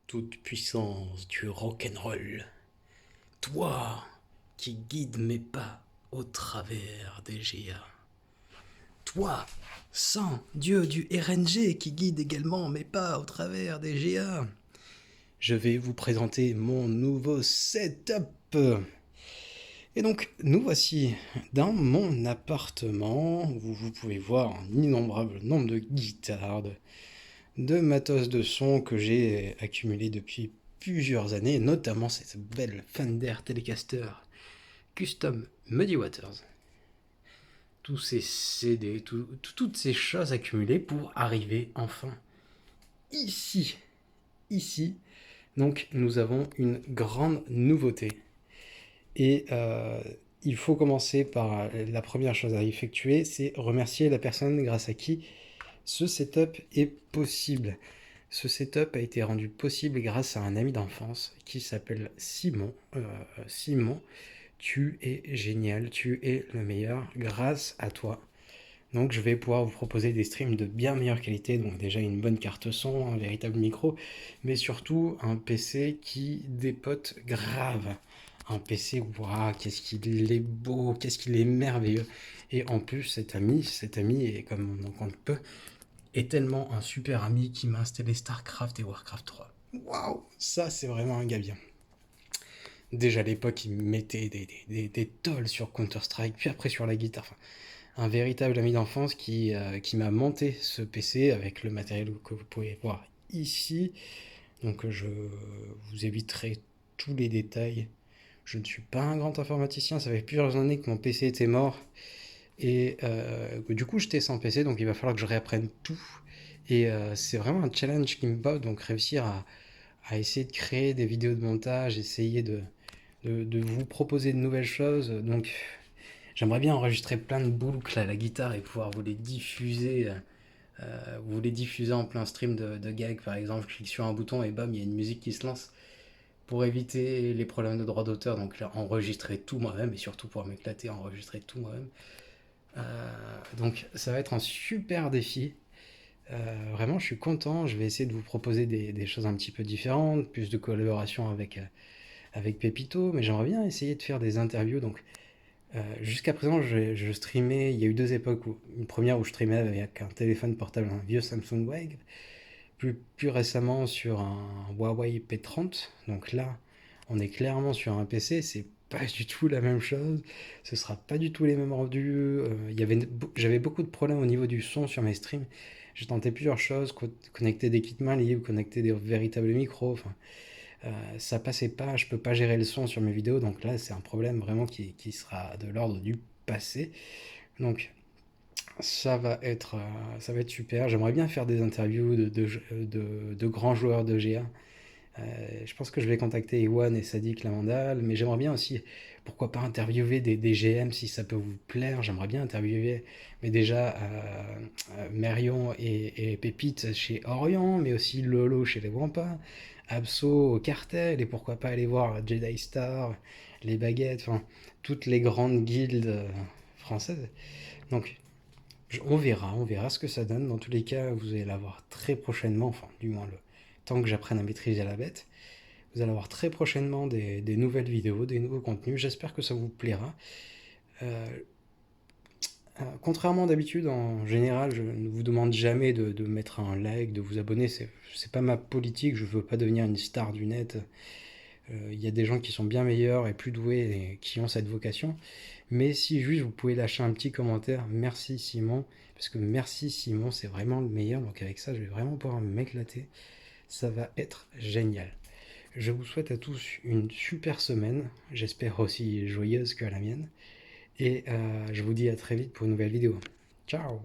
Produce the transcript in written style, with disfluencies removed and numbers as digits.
toute puissance du rock'n'roll, toi qui guides mes pas au travers des géants, toi, saint dieu du RNG qui guide également mes pas au travers des géants, je vais vous présenter mon nouveau setup. Et donc, nous voici dans mon appartement où vous pouvez voir un innombrable nombre de guitares, de matos de son que j'ai accumulé depuis plusieurs années, notamment cette belle Fender Telecaster Custom Muddy Waters. Tous ces CD, toutes ces choses accumulées pour arriver enfin ici. Ici, donc nous avons une grande nouveauté. Et il faut commencer par la première chose à effectuer, c'est remercier la personne grâce à qui ce setup est possible. Ce setup a été rendu possible grâce à un ami d'enfance qui s'appelle Simon. Simon, tu es génial, tu es le meilleur grâce à toi. Donc je vais pouvoir vous proposer des streams de bien meilleure qualité, donc déjà une bonne carte son, un véritable micro, mais surtout un PC qui dépote grave. Un PC, waouh, qu'est-ce qu'il est beau, qu'est-ce qu'il est merveilleux. Et en plus, cet ami est comme on en compte peu, est tellement un super ami qui m'a installé StarCraft et Warcraft 3. Waouh, ça c'est vraiment un gars bien. Déjà à l'époque, il mettait des tolls sur Counter-Strike, puis après sur la guitare. Enfin, un véritable ami d'enfance qui m'a monté ce PC avec le matériel que vous pouvez voir ici. Donc je vous éviterai tous les détails. Je ne suis pas un grand informaticien, ça fait plusieurs années que mon PC était mort. Et du coup, j'étais sans PC, donc il va falloir que je réapprenne tout. Et c'est vraiment un challenge qui me bat, donc réussir à essayer de créer des vidéos de montage, essayer de vous proposer de nouvelles choses. Donc j'aimerais bien enregistrer plein de boucles à la guitare et pouvoir vous les diffuser en plein stream de gag. Par exemple, je clique sur un bouton et bam, il y a une musique qui se lance. Pour éviter les problèmes de droit d'auteur, donc là, enregistrer tout moi-même et surtout pour m'éclater, enregistrer tout moi-même. Donc ça va être un super défi. Vraiment, je suis content. Je vais essayer de vous proposer des choses un petit peu différentes, plus de collaboration avec Pépito, mais j'aimerais bien essayer de faire des interviews. Donc jusqu'à présent, je streamais. Il y a eu deux époques. Une première où je streamais avec un téléphone portable, un vieux Samsung Wave. Plus récemment sur un Huawei P30. Donc là, on est clairement sur un PC. C'est pas du tout la même chose. Ce sera pas du tout les mêmes rendus. J'avais beaucoup de problèmes au niveau du son sur mes streams. J'ai tenté plusieurs choses, connecter des kits mains libres, connecter des véritables micros. Enfin, ça passait pas. Je peux pas gérer le son sur mes vidéos. Donc là, c'est un problème vraiment qui sera de l'ordre du passé. Donc ça va être super. J'aimerais bien faire des interviews de grands joueurs de GA. Je pense que je vais contacter Ewan et Sadik Lamandal, mais j'aimerais bien aussi, pourquoi pas interviewer des GM si ça peut vous plaire. J'aimerais bien interviewer, mais déjà Marion et Pépite chez Orion, mais aussi Lolo chez les Wampas, Abso au Cartel, et pourquoi pas aller voir Jedi Star, les Baguettes, enfin toutes les grandes guildes françaises. Donc on verra ce que ça donne. Dans tous les cas, vous allez l'avoir très prochainement, enfin, du moins le temps que j'apprenne à maîtriser la bête. Vous allez avoir très prochainement des nouvelles vidéos, des nouveaux contenus. J'espère que ça vous plaira. Euh, Contrairement d'habitude, en général, je ne vous demande jamais de mettre un like, de vous abonner. C'est pas ma politique. Je veux pas devenir une star du net. Il y a des gens qui sont bien meilleurs et plus doués et qui ont cette vocation. Mais si juste vous pouvez lâcher un petit commentaire, merci Simon, parce que merci Simon, c'est vraiment le meilleur. Donc avec ça, je vais vraiment pouvoir m'éclater. Ça va être génial. Je vous souhaite à tous une super semaine, j'espère aussi joyeuse que la mienne. Et je vous dis à très vite pour une nouvelle vidéo. Ciao!